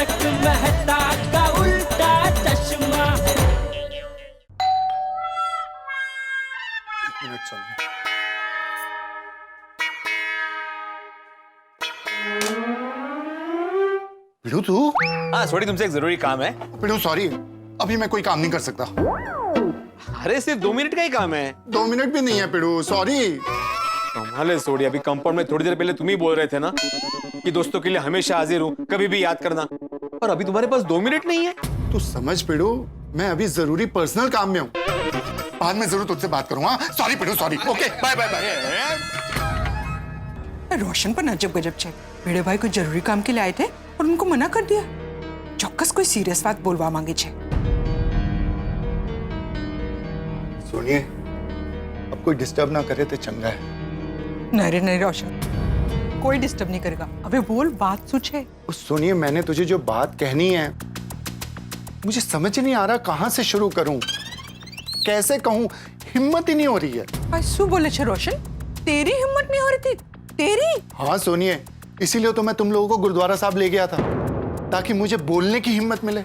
तारक मेहता का उल्टा चश्मा। मिनट सोनिया। पिड़ू तू? हाँ सॉरी, तुमसे एक जरूरी काम है। पिड़ू सॉरी, अभी मैं कोई काम नहीं कर सकता। अरे सिर्फ 2 मिनट का ही काम है। 2 मिनट भी नहीं है पिड़ू, सॉरी। कमाल है सोडी, अभी कंपाउंड में थोड़ी देर पहले तुम ही बोल रहे थे ना कि दोस्तों के लिए हमेशा हाजिर हूँ, कभी भी याद करना, और अभी तुम्हारे पास 2 मिनट नहीं है। तू समझ पिड़ू, मैं अभी जरूरी पर्सनल काम में हूँ, बाद में जरूर तुझसे बात करूंगा। Sorry Pidu, sorry. Okay bye bye bye. Roshan पर अजब गजब છે। भेड़े भाई कोई जरूरी काम के लिए आए थे और उनको मना कर दिया। ચોક્કસ कोई सीरियस बात बोलवा मांगे છે। सुनिए, अब कोई डिस्टर्ब ना करे तो चंगा है। नहीं रे नहीं रोशन, कोई डिस्टर्ब नहीं करेगा। अबे बोल, बात सूझे। सुनिए, मैंने तुझे जो बात कहनी है, मुझे समझ नहीं आ रहा कहां से शुरू करूं, कैसे कहूं, हिम्मत ही नहीं हो रही है। भाई शू बोले छे रोशन, तेरी हिम्मत नहीं हो रही थी? तेरी? हाँ सुनिए, इसीलिए तो मैं तुम लोगों को गुरुद्वारा साहब ले गया था, ताकि मुझे बोलने की हिम्मत मिले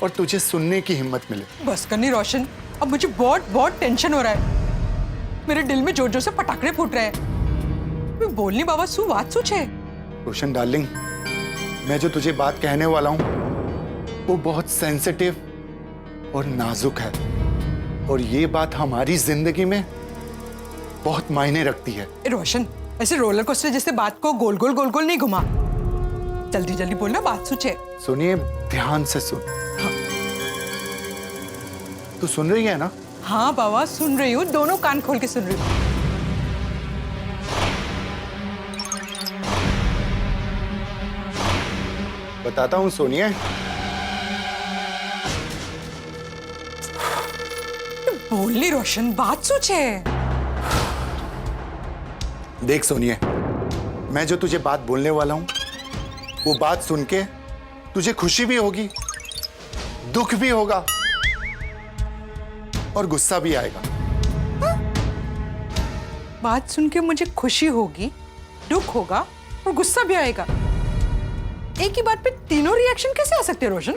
और तुझे सुनने की हिम्मत मिले। बस करनी रोशन, अब मुझे बहुत बहुत टेंशन हो रहा है। मेरे दिल में जोर जोर से पटाखे फूट रहे हैं। मैं बोलनी बाबा शू बात शू छे? रोशन डार्लिंग, मैं जो तुझे बात कहने वाला हूं वो बहुत सेंसिटिव और नाजुक है, और ये बात हमारी जिंदगी में बहुत मायने रखती है। रोशन, ऐसे रोलर कोस्टर जैसे बात को गोल गोल नहीं घुमा। जल्दी जल्दी बोलना, बात सूझे। सुनिए, ध्यान से सुन। हाँ। तू सुन रही है ना? हाँ बाबा सुन रही हूँ, दोनों कान खोल के सुन रही हूँ। बताता हूँ सुनिए। बोलनी रोशन, बात सूझे। देख सोनिए, मैं जो तुझे बात बोलने वाला हूं वो बात सुन के तुझे खुशी भी होगी, दुख भी होगा और गुस्सा भी आएगा। बात सुन के मुझे खुशी होगी, दुख होगा और गुस्सा भी आएगा। एक ही बात पे तीनों रिएक्शन कैसे आ सकते हैं रोशन?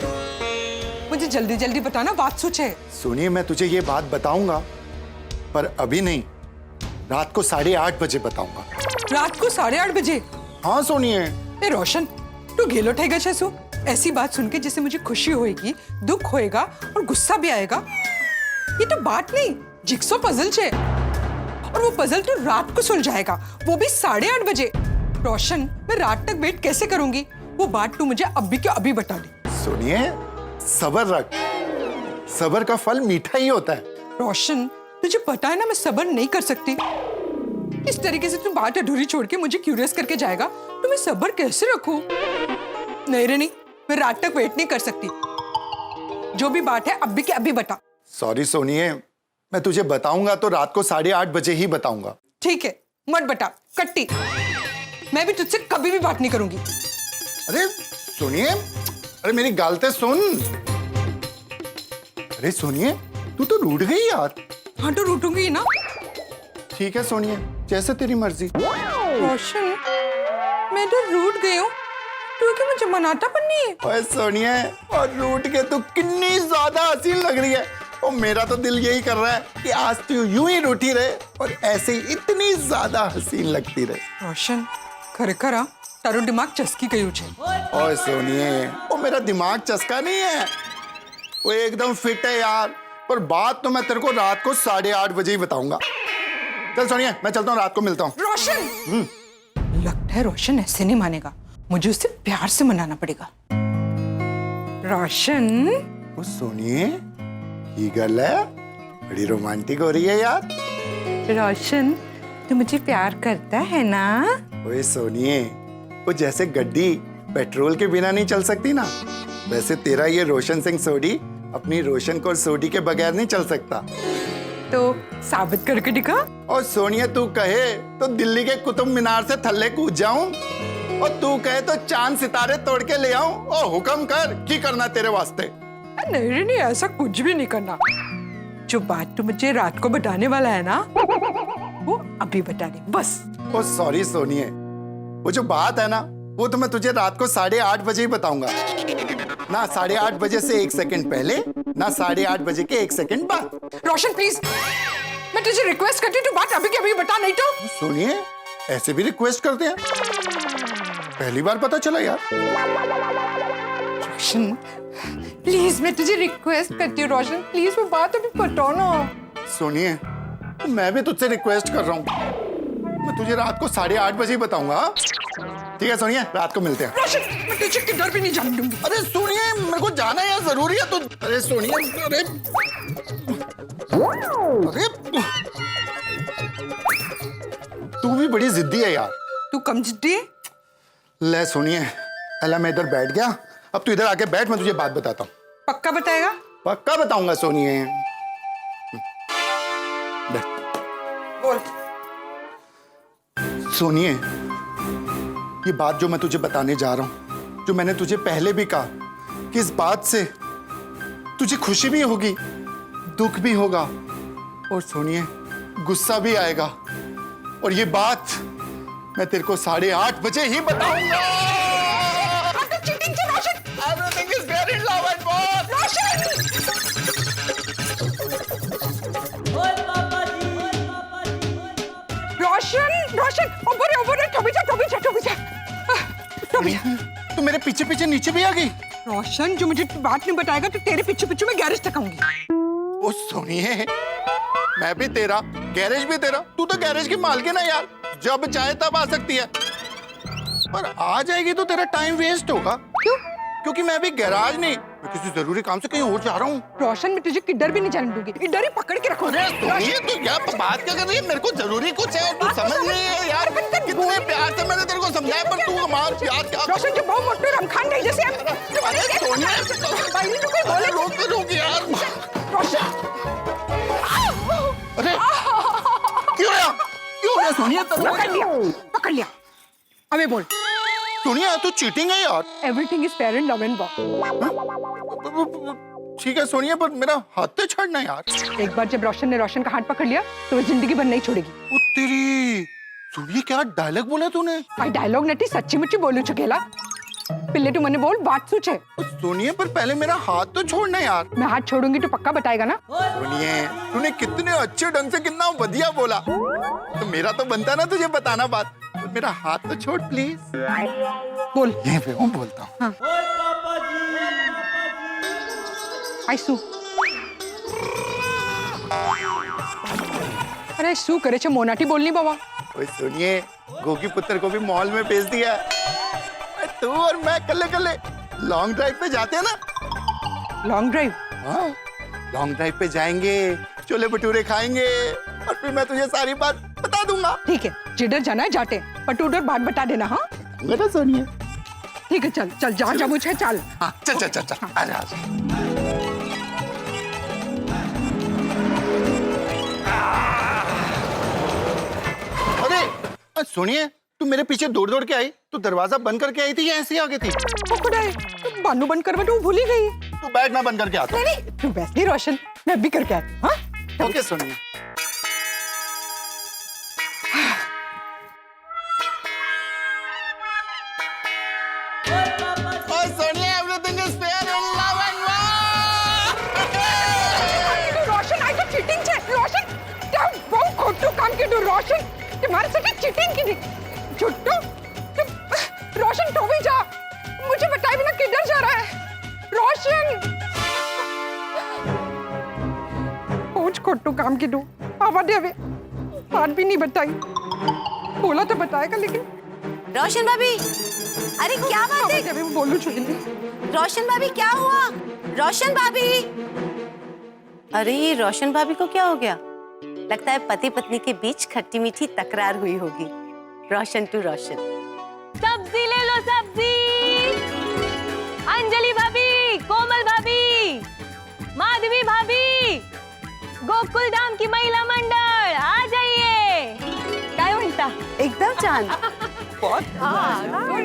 मुझे जल्दी जल्दी बताना, बात सूझे। सुनिए, मैं तुझे ये बात बताऊंगा, पर अभी नहीं, रात को 8:30 बजे बताऊंगा। रात को 8:30 बजे? हाँ सुनिए। ए रोशन, तू गेलो ठेगा छसु? ऐसी बात सुन के जिससे मुझे खुशी होएगी, दुख होएगा और गुस्सा भी आएगा। ये तो बात नहीं, जिक्सो पजल छे, और वो पजल तो रात को सुलझाएगा, वो भी 8:30 बजे। रोशन, मैं रात तक वेट कैसे करूंगी? वो बात तू मुझे अभी के अभी बता दे। सुनिए, सब्र रख, सब्र का फल मीठा ही होता है। रोशन, तुझे पता है ना मैं सब्र नहीं कर सकती। इस तरीके से तू बात अधूरी छोड़ के मुझे क्यूरियस करके जाएगा तो मैं सब्र कैसे रखूं? नहीं रे नहीं, मैं रात तक वेट नहीं कर सकती। जो भी बात है अभी के अभी बता। सॉरी सोनिए, मैं तुझे बताऊंगा तो रात को 8:30 बजे ही बताऊंगा। ठीक है, मत बता, कट्टी। मैं भी तुझसे कभी भी बात नहीं करूंगी। अरे सुनिए, अरे मेरी गालते सुन। अरे सुनिए, तू तो रूठ गई यार। हाँ तो रूठूंगी ना। ठीक है सोनिए, जैसे तेरी मर्जी। रोशन, मैं तो रूठ गई हूँ, तू क्या मुझे मनाता पण नहीं है? ओए सोनिए, और रूठ के तू कितनी ज्यादा हसीन लग रही है, और मेरा तो दिल यही कर रहा है कि आज तू यूं ही रूठी रहे और ऐसे ही इतनी ज्यादा हसीन लगती रहे। रोशन, खरेखर आ तारो दिमाग चसकी गયું છે। ओए सोनिए, वो मेरा दिमाग चसका नहीं है, वो एकदम फिट है यार। पर बात तो मैं तेरे को रात को 8:30 बजे ही बताऊंगा। चल सोनिया, मैं चलता हूँ, रात को मिलता हूँ। रोशन, लगता है रोशन ऐसे नहीं मानेगा, मुझे उससे प्यार से मनाना पड़ेगा। रोशन, वो सोनिए, ये गल है, बड़ी रोमांटिक हो रही है यार। रोशन, तू मुझे प्यार करता है ना? ओए सोनिए, वो जैसे गड्डी पेट्रोल के बिना नहीं चल सकती ना, वैसे तेरा ये रोशन सिंह सोडी अपनी रोशन कौर सोडी के बगैर नहीं चल सकता। तो साबित करके दिखा। और सोनिया, तू कहे तो दिल्ली के कुतुब मीनार से थल्ले कूद जाऊं, और तू कहे तो चांद सितारे तोड़ के ले आऊं। ओ हुक्म कर, की करना तेरे वास्ते? नहीं नहीं, ऐसा कुछ भी नहीं करना। जो बात तू मुझे रात को बताने वाला है ना, वो अभी बता दे बस। ओ सॉरी सोनिए, वो जो बात है ना वो तो मैं तुझे रात को 8:30 बजे ही बताऊंगा। ना 8:30 बजे से 1 सेकंड पहले, ना 8:30 बजे के 1 सेकंड बाद। रोशन प्लीज, मैं तुझे रिक्वेस्ट करती हूँ, तू बात अभी के अभी बता, नहीं तो। सुनिए, ऐसे भी रिक्वेस्ट करते हैं? पहली बार पता चला यार। रोशन प्लीज, मैं तुझे रिक्वेस्ट करती हूँ रोशन, प्लीज वो बात अभी बताओ ना। सुनिए, मैं भी तुझसे रिक्वेस्ट कर रहा हूँ, मैं तुझे रात को 8:30 बजे ही बताऊंगा। ठीक है सुनिए, रात को मिलते हैं। रोशन, मैं तुझे किधर भी नहीं जाने दूंगी। अरे सुनिए, मेरे को जाना है, जरूरी है तो। अरे सुनिए, अरे अरे तू भी बड़ी जिद्दी है यार। तू कम जिद्दी है। ले सुनिए, अल्लाह मैं इधर बैठ गया, अब तू इधर आके बैठ, मैं तुझे बात बताता हूँ। पक्का बताएगा? पक्का बताऊंगा सोनिए। बोल। सोनिए, ये बात जो मैं तुझे बताने जा रहा हूं, जो मैंने तुझे पहले भी कहा कि इस बात से तुझे खुशी भी होगी, दुख भी होगा, और सुनिए गुस्सा भी आएगा, और ये बात मैं तेरे को 8:30 बजे ही बताऊंगा। Everything is fair in love and war. रोशन, रोशन, ऊपर टोबी जा। तू मेरे पीछे पीछे नीचे भी आ गई। रोशन, जो मुझे बात नहीं बताएगा तो तेरे पीछे पीछे मैं गैरेज तक आऊंगी। ओ सुनिए, मैं भी तेरा, गैरेज भी तेरा, तू तो गैरेज की मालकिन है यार, जब चाहे तब आ सकती है, पर आ जाएगी तो तेरा टाइम वेस्ट होगा। क्यों? क्योंकि मैं अभी गैराज नहीं, मैं किसी जरूरी काम से कहीं और जा रहा हूँ। रोशन, मैं तुझे किधर भी नहीं जाने दूंगी, इधर ही पकड़ के रखो। अरे सुनिए, तू क्या बात क्या कर रही है? मेरे को जरूरी कुछ है, तू समझ नहीं है यार। कितने प्यार से मैंने तेरे को समझाया, पर तू हमारा प्यार क्या। रोशन, जो बहुत मोटे रमखान नहीं जैसे हम। अरे सोनिया, रोक यार। रोशन, अरे क्यों यार, क्यों गया सोनिया? पकड़ लिया। अबे बोल। सोनिया, तू चीटिंग है यार। Everything is fair in love and war. ठीक है सोनिया, पर मेरा हाथ तो छाड़ना यार। एक बार जब रोशन ने रोशन का हाथ पकड़ लिया तो वो जिंदगी भर नहीं छोड़ेगी। ओ तेरी, सोनिया क्या डायलॉग बोला तूने? भाई डायलॉग नटी, सच्ची मुच्ची बोलू चुकेला। पिल्ले तू मने बोल, बात सोच है। सोनिया, पर पहले मेरा हाथ तो छोड़ना यार। मैं हाथ छोड़ूंगी तो पक्का बताएगा ना? सोनिया, तूने कितने अच्छे ढंग से, कितना बढ़िया बोला, तो मेरा तो बनता ना तुझे बताना बात। तो मेरा हाथ तो छोड़ प्लीज। बोल। ये पे हूँ, बोलता हूँ। हाँ। आइसू। अरे सू करे छे मोनाटी बोलनी बाबा। ओए सुनिए, गोगी पुत्र को भी मॉल में भेज दिया। तू और मैं कल्ले लॉन्ग ड्राइव पे जाते हैं ना। Long drive? हाँ, लॉन्ग ड्राइव पे जाएंगे, छोले भटूरे खाएंगे, और फिर मैं तुझे सारी बात बता दूंगा। ठीक है, जिधर जाना है जाते, पटूडर बात बता देना। हाँ बेटा सोनिए। ठीक है, चल चल, जहाँ जामू छे चल। हाँ चल, आजा आजा। अरे सुनिए, तू मेरे पीछे दौड़ के आई, तू दरवाजा बंद करके आई थी या ऐसे ही आ गई थी? वो खुदाई, तू बानू बंद करवा तो भूल ही गई। तू बैठ, मैं बंद करके आता हूँ। नहीं, तू बैठ नहीं रोशन, मैं भी करके आती। हाँ ओके सोनिए। Sonia, everything is fair in love and war. Roshan, आई तो चीटिंग छे रोशन, क्या बहुत खोटू काम के दो रोशन, तुम्हारे साथ चीटिंग की झूठो। रोशन तो भी जा, मुझे बताए बिना किधर जा रहा है रोशन? बहुत खोटू काम की दो, आवा दे अबे, बात भी नहीं बताई, बोला तो बताएगा लेकिन। रोशन भाभी, अरे क्या बात है? अबे बोलू छोड़ी। रोशन भाभी क्या हुआ? रोशन भाभी, अरे ये रोशन भाभी को क्या हो गया? लगता है पति पत्नी के बीच खट्टी मीठी तकरार हुई होगी। रोशन टू रोशन। सब्जी ले लो, सब्जी। अंजलि भाभी, कोमल भाभी, माधवी भाभी, गोकुल धाम की महिला मंडल आ जाइए। काय म्हणता? एकदम चांद। Good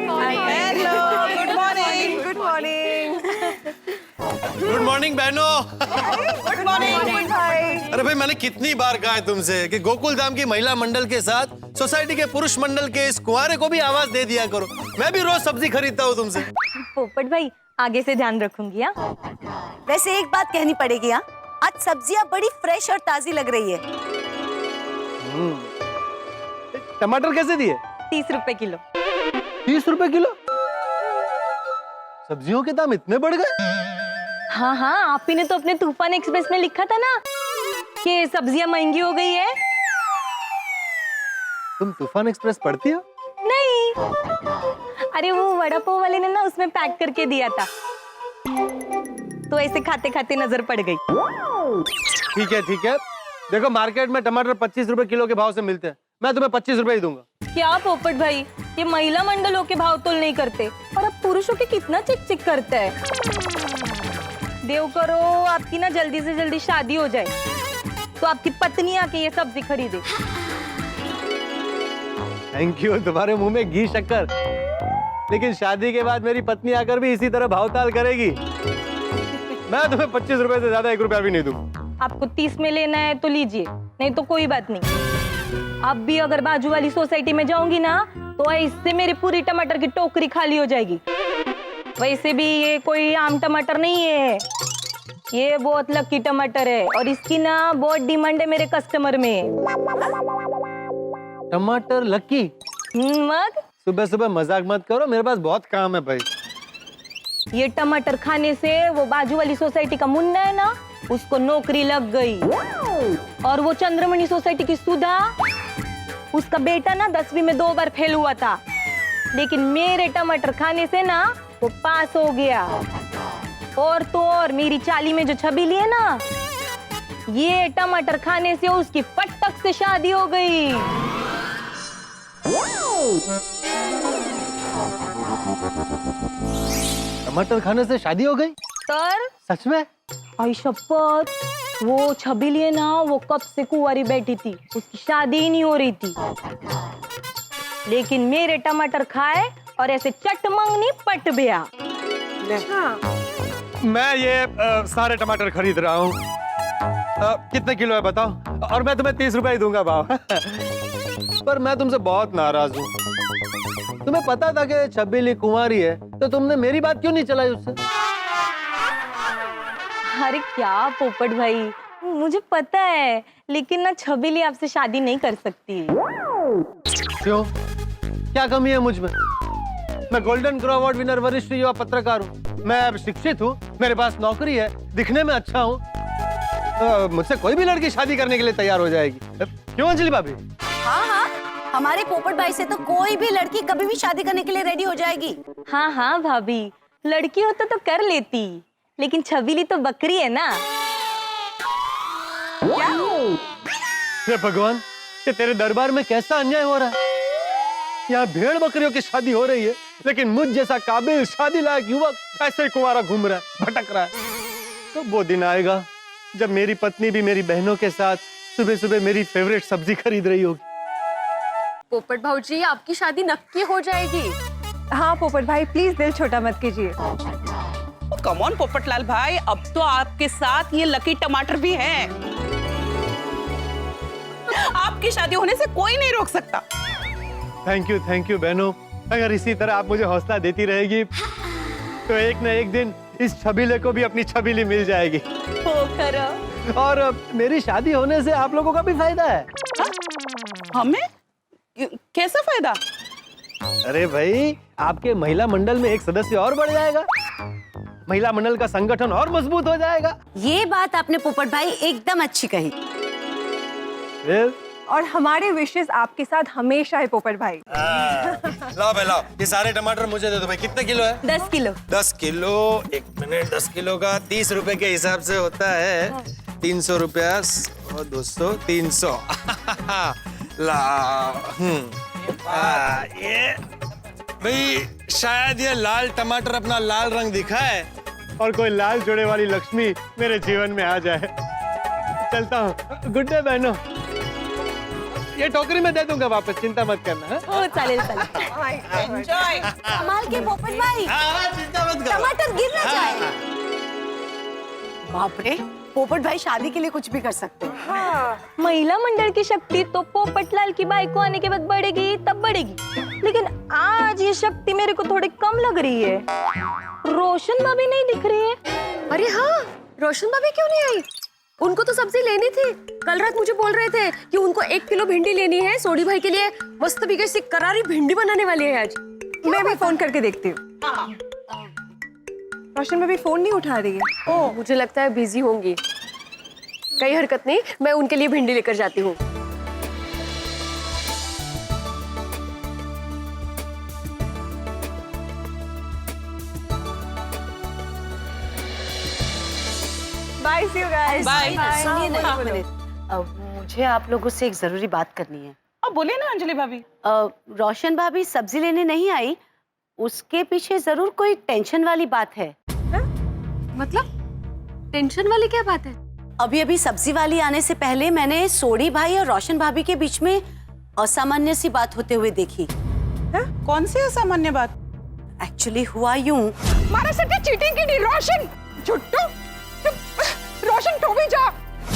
morning. Good morning. Good morning बहनों। गुड मॉर्निंग भाई। अरे भाई, मैंने कितनी बार कहा है तुमसे कि गोकुल धाम की महिला मंडल के साथ सोसाइटी के पुरुष मंडल के इस कुंवारे को भी आवाज दे दिया करो। मैं भी रोज सब्जी खरीदता हूँ तुमसे। पोपट भाई आगे से ध्यान रखूंगी। हाँ, वैसे एक बात कहनी पड़ेगी, हाँ, आज सब्जियां बड़ी फ्रेश और ताजी लग रही है। टमाटर कैसे दिए? 30 रुपए किलो। 30 रुपए किलो? सब्जियों के दाम इतने बढ़ गए? हाँ हाँ, आप ही ने तो अपने तूफान एक्सप्रेस में लिखा था ना कि सब्जियां महंगी हो गई है। तुम तूफान एक्सप्रेस पढ़ती हो? नहीं, अरे वो वड़ा पाव वाले ने ना उसमें पैक करके दिया था, तो ऐसे खाते खाते नजर पड़ गई। ठीक है ठीक है, देखो मार्केट में टमाटर 25 रुपए किलो के भाव से मिलते हैं, मैं तुम्हें 25 रुपए ही दूंगा। क्या पोपट भाई, ये महिला मंडलों के भाव तोल नहीं करते और अब पुरुषों के कितना चिक चिक करते हैं। देव करो आपकी ना जल्दी से जल्दी शादी हो जाए तो आपकी पत्नी आके ये सब्जी खरीदे। थैंक यू, तुम्हारे मुंह में घी शक्कर। लेकिन शादी के बाद मेरी पत्नी आकर भी इसी तरह भावताल करेगी। मैं तुम्हें 25 रुपए से ज्यादा 1 रुपया भी नहीं दूंगा। आपको 30 में लेना है तो लीजिए, नहीं तो कोई बात नहीं। अब भी अगर बाजू वाली सोसाइटी में जाऊंगी ना तो इससे मेरी पूरी टमाटर की टोकरी खाली हो जाएगी। वैसे भी ये कोई आम टमाटर नहीं है, ये बहुत लकी टमाटर है और इसकी ना बहुत डिमांड है मेरे कस्टमर में। टमाटर लकी? मग सुबह सुबह मजाक मत करो, मेरे पास बहुत काम है भाई। ये टमाटर खाने से वो बाजू वाली सोसाइटी का मुन्ना है ना, उसको नौकरी लग गई। और वो चंद्रमणि सोसाइटी की सुधा, उसका बेटा ना 10वीं में 2 बार फेल हुआ था, लेकिन मेरे टमाटर खाने से ना वो पास हो गया। और तो और मेरी चाली में जो छबीली है ना, ये टमाटर खाने से उसकी फटक से शादी हो गई। टमाटर खाने से शादी हो गई? तर सच में? आई शपथ, वो छबीली है ना, वो कब से कुंवारी बैठी थी, उसकी शादी ही नहीं हो रही थी। लेकिन मेरे टमाटर खाए और ऐसे चटमंगनी पट गया। मैं ये सारे टमाटर खरीद रहा हूँ। कितने किलो है बताओ, और मैं तुम्हें 30 रुपए ही दूंगा भाव। पर मैं तुमसे बहुत नाराज हूँ। तुम्हें पता था कि छबीली कुंवारी है, तो तुमने मेरी बात क्यों नहीं चलाई उससे? अरे क्या पोपट भाई, मुझे पता है, लेकिन ना छबीली आपसे शादी नहीं कर सकती। क्यों? क्या कमी है मुझ में? मैं गोल्डन क्रो अवार्ड विनर वरिष्ठ युवा पत्रकार हूँ, मैं अब शिक्षित हूँ, मेरे पास नौकरी है, दिखने में अच्छा हूँ। मुझसे कोई भी लड़की शादी करने के लिए तैयार हो जाएगी। क्यों अंजलि भाभी? हाँ हाँ, हमारे पोपट भाई से तो कोई भी लड़की कभी भी शादी करने के लिए रेडी हो जाएगी। हाँ हाँ भाभी, लड़की होता तो कर लेती, लेकिन छबीली तो बकरी है ना। हे भगवान, ये तेरे दरबार में कैसा अन्याय हो रहा है? यहाँ भेड़ बकरियों की शादी हो रही है, लेकिन मुझ जैसा काबिल शादी लायक युवक ऐसे ही कुंवारा घूम रहा है, भटक रहा है। तो वो दिन आएगा जब मेरी पत्नी भी मेरी बहनों के साथ सुबह सुबह मेरी फेवरेट सब्जी खरीद रही होगी। पोपट भाऊजी, आपकी शादी नक्की हो जाएगी। हाँ पोपट भाई, प्लीज दिल छोटा मत कीजिए। कम ऑन पोपटलाल भाई, अब तो आपके साथ ये लकी टमाटर भी हैं। आपकी शादी होने से कोई नहीं रोक सकता। थैंक यू बहनों। अगर इसी तरह आप मुझे हौसला देती रहेगी तो एक न एक दिन इस छबीले को भी अपनी छबीली मिल जाएगी। और मेरी शादी होने से आप लोगों का भी फायदा है। हा? हमें कैसा फायदा? अरे भाई, आपके महिला मंडल में एक सदस्य और बढ़ जाएगा, महिला मंडल का संगठन और मजबूत हो जाएगा। ये बात आपने पोपट भाई एकदम अच्छी कही। और हमारे विशेष आपके साथ हमेशा है पोपट भाई। लाओ भाई लाओ, ये सारे टमाटर मुझे दे दो भाई। कितने किलो है? 10 किलो। 10 किलो, एक मिनट। 10 किलो का 30 रुपए के हिसाब से होता है 300 रुपया और 200, 300। ये भाई शायद ये लाल टमाटर अपना लाल रंग दिखाए और कोई लाल जोड़े वाली लक्ष्मी मेरे जीवन में आ जाए। चलता हूँ। गुड डे बहनों। ये टोकरी में दे दूंगा वापस, चिंता मत करना। हो चालेल चालेल। एंजॉय। कमाल के पोपट भाई, चिंता मत करो। टमाटर गिर ना जाए। बाप रे, पोपट भाई शादी के लिए कुछ भी कर सकते हैं। महिला मंडल की शक्ति तो पोपटलाल की बाइक को आने के बाद बढ़ेगी तब बढ़ेगी, लेकिन आज ये शक्ति मेरे को थोड़ी कम लग रही है। रोशन भाभी नहीं दिख रही है। अरे हाँ, रोशन भाभी क्यों नहीं आई? उनको तो सब्जी लेनी थी। कल रात मुझे बोल रहे थे कि उनको 1 किलो भिंडी लेनी है, सोडी भाई के लिए मस्त बिगड़ सी करारी भिंडी बनाने वाली है आज। मैं भी फोन करके देखती हूँ। रोशन भाभी फोन नहीं उठा रही है। ओह, मुझे लगता है बिजी होंगी। कई हरकत नहीं, मैं उनके लिए भिंडी लेकर जाती हूँ। Bye, see you guys. Bye. सुनिए ना, एक मिनट। मुझे आप लोगों से एक जरूरी बात करनी है। अब बोले ना अंजलि भाभी। रोशन भाभी सब्जी लेने नहीं आई, उसके पीछे जरूर कोई टेंशन वाली बात है। मतलब टेंशन वाली क्या बात है? अभी अभी सब्जी वाली आने से पहले मैंने सोडी भाई और रोशन भाभी के बीच में असामान्य सी बात होते हुए देखी। कौन सी असामान्य बात? एक्चुअली हुआ यूं। मारा सके चीटिंग की रोशन झुट्टू, रोशन तो भी जा।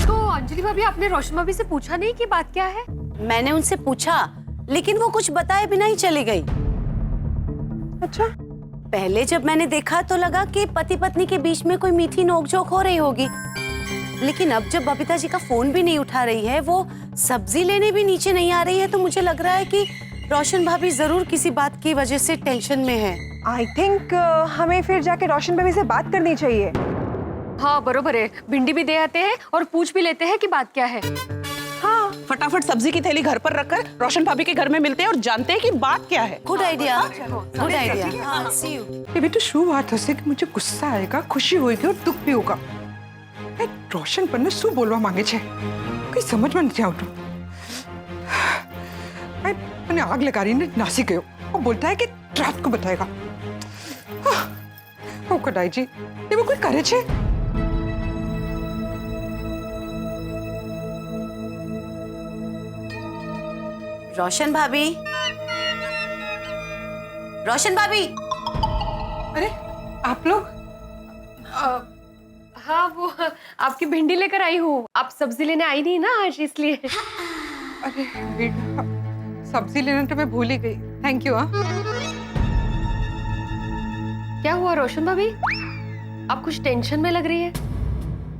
तो अंजलि भाभी, आपने रोशन भाभी से पूछा नहीं कि बात क्या है? मैंने उनसे पूछा, लेकिन वो कुछ बताए बिना ही चली गई। अच्छा, पहले जब मैंने देखा तो लगा कि पति पत्नी के बीच में कोई मीठी नोकझोंक हो रही होगी, लेकिन अब जब बबीता जी का फोन भी नहीं उठा रही है, वो सब्जी लेने भी नीचे नहीं आ रही है, तो मुझे लग रहा है कि रोशन भाभी जरूर किसी बात की वजह से टेंशन में है। आई थिंक हमें फिर जाके रोशन भाभी से बात करनी चाहिए। हाँ बरोबर है, भिंडी भी दे आते हैं और पूछ भी लेते हैं कि बात क्या है। हाँ, फटाफट सब्जी की थैली घर पर रखकर रोशन भाभी के घर में मिलते हैं और जानते हैं कि बात क्या है। Good idea, good idea. हाँ, सी यू। ये भी तो शुरुआत है कि मुझे गुस्सा आएगा, खुशी होगी और दुख भी होगा। रोशन पर ने શું બોલવા માંગે છે, કઈ સમજમાં નથી આવતું। મને આગ લગાડીને નાસી ગયો और बोलता है कि रात को बताएगा। ओ कटाई जी, ये वो कोई करे छे? रोशन भाभी, रोशन भाभी। अरे आप लोग? हाँ, वो आपकी भिंडी लेकर आई हूँ। आप सब्जी लेने आई नहीं ना आज, इसलिए। अरे सब्जी लेना तो मैं भूल ही गई। Thank you. क्या हुआ रोशन भाभी, आप कुछ टेंशन में लग रही है?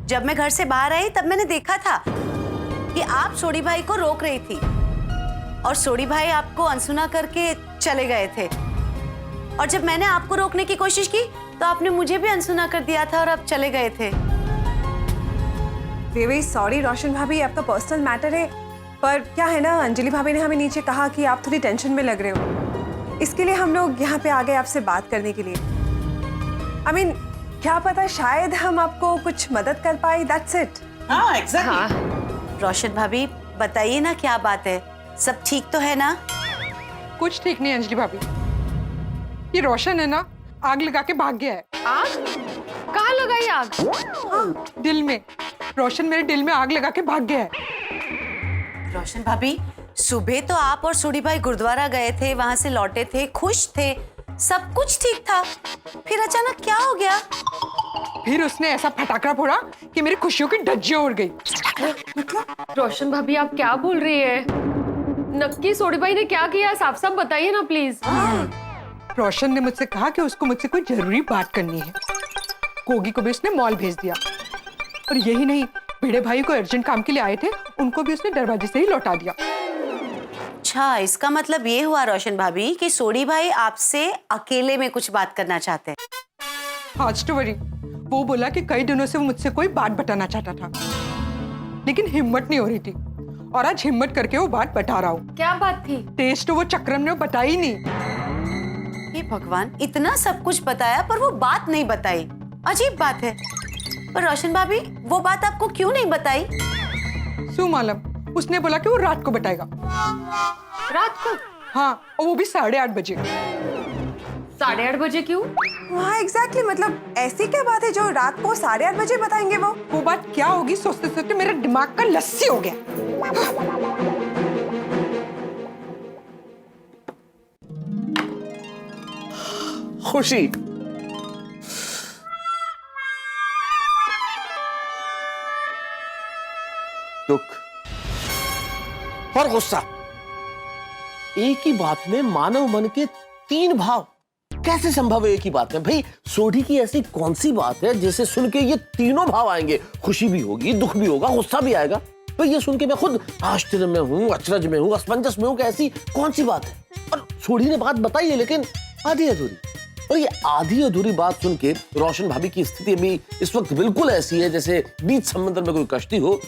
जब मैं घर से बाहर आई तब मैंने देखा था कि आप सोडी भाई को रोक रही थी और सोडी भाई आपको अनसुना करके चले गए थे, और जब मैंने आपको रोकने की कोशिश की तो आपने मुझे भी अनसुना कर दिया था और आप चले गए थे। वेरी सॉरी रोशन भाभी, आपका पर्सनल मैटर है, पर क्या है ना, अंजलि भाभी ने हमें नीचे कहा कि आप थोड़ी टेंशन में लग रहे हो, इसके लिए हम लोग यहाँ पे आ गए आपसे बात करने के लिए। I mean, क्या पता शायद हम आपको कुछ मदद कर पाए, that's it। हाँ, एग्जैक्टली। रोशन भाभी बताइए ना, क्या बात है, सब ठीक तो है ना? कुछ ठीक नहीं अंजलि भाभी, ये रोशन है ना, आग लगा के भाग गया है। आग? कहाँ लगाई आग? दिल में। रोशन मेरे दिल में आग लगा के भाग गया है। रोशन भाभी, सुबह तो आप और सोडी भाई गुरुद्वारा गए थे, वहां से लौटे थे, खुश थे, सब कुछ ठीक था, फिर अचानक क्या हो गया? फिर उसने ऐसा फटाका फोड़ा कि मेरी खुशियों की धज्जियां उड़ गई। रोशन भाभी, आप क्या बोल रही है? नक्की सोडी भाई ने क्या किया, साफ साफ बताइए ना प्लीज। रोशन ने मुझसे कहा कि उसको मुझसे कोई जरूरी बात करनी है। कोगी को भी उसने मॉल भेज दिया, और यही नहीं, भिड़े भाई को अर्जेंट काम के लिए आए थे, उनको भी उसने दरवाजे से ही लौटा दिया। अच्छा, इसका मतलब ये हुआ रोशन भाभी कि सोडी भाई आपसे अकेले में कुछ बात करना चाहते हैं। आज तो वरी, वो बोला कि कई दिनों से वो मुझसे कोई बात बताना चाहता था, लेकिन हिम्मत नहीं हो रही थी, और आज हिम्मत करके वो बात बता रहा हूँ। क्या बात थी? टेस्ट तो वो चक्रम ने बताई नहीं। हे भगवान, इतना सब कुछ बताया पर वो बात नहीं बताई, अजीब बात है। पर रोशन भाभी, वो बात आपको क्यों नहीं बताई? सु मालूम, उसने बोला कि वो रात को बताएगा। रात को? हाँ, और वो भी 8:30 बजे। 8:30 बजे क्यों? हाँ एग्जैक्टली, मतलब ऐसी क्या बात है जो रात को 8:30 बजे बताएंगे वो बात क्या होगी सोचते सोचते मेरा दिमाग का लस्सी हो गया। खुशी, दुख और गुस्सा। एक ही बात में मानव मन के 3 भाव कैसे संभव है? एक ही बात में भाई, सोढ़ी की ऐसी कौन सी बात है जिसे सुन के ये तीनों भाव आएंगे? खुशी भी होगी, दुख भी होगा, गुस्सा भी आएगा। तो ये सुन के मैं खुद आश्चर्य में हूँ, अचरज में हूँ, असमंजस में हूँ कि ऐसी कौन सी बात है। और सोढ़ी ने बात बताई है लेकिन आधी अधूरी। और ये आधी अधूरी बात सुन के रोशन भाभी की स्थिति अभी इस वक्त बिल्कुल ऐसी है जैसे बीच समंदर में कोई कश्ती हो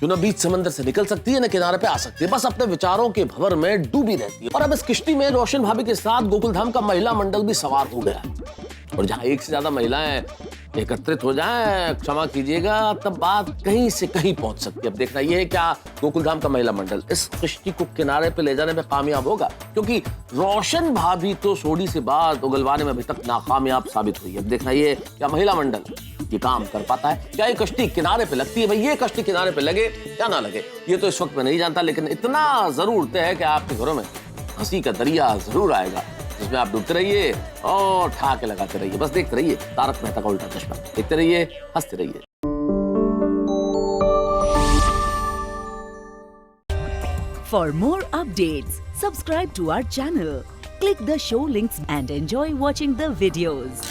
जो ना बीच समंदर से निकल सकती है ना किनारे पे आ सकती है, बस अपने विचारों के भंवर में डूबी रहती है। और अब इस किश्ती में रोशन भाभी के साथ गोकुलधाम का महिला मंडल भी सवार हो गया। और जहां एक से ज्यादा महिलाएं एकत्रित हो जाएं, क्षमा कीजिएगा, तब बात कहीं से कहीं पहुंच सकती है। अब देखना यह है क्या गोकुलधाम का महिला मंडल इस किश्ती को किनारे पे ले जाने में कामयाब होगा, क्योंकि रोशन भाभी तो सोढ़ी से बात उगलवाने में अभी तक नाकामयाब साबित हुई है। अब देखना यह क्या महिला मंडल ये काम कर पाता है, क्या ये कश्ती किनारे पे लगती है। भाई ये कश्ती किनारे पे लगे या ना लगे ये तो इस वक्त मैं नहीं जानता, लेकिन इतना जरूर तय है कि आपके घरों में हंसी का दरिया जरूर आएगा जिसमें आप डूबते रहिए और ठहाके लगाते रहिए। बस देखते रहिए तारक मेहता का उल्टा चश्मा, देखते रहिए, हंसते रहिए। For more updates, subscribe to our channel, click the show links and enjoy watching the videos.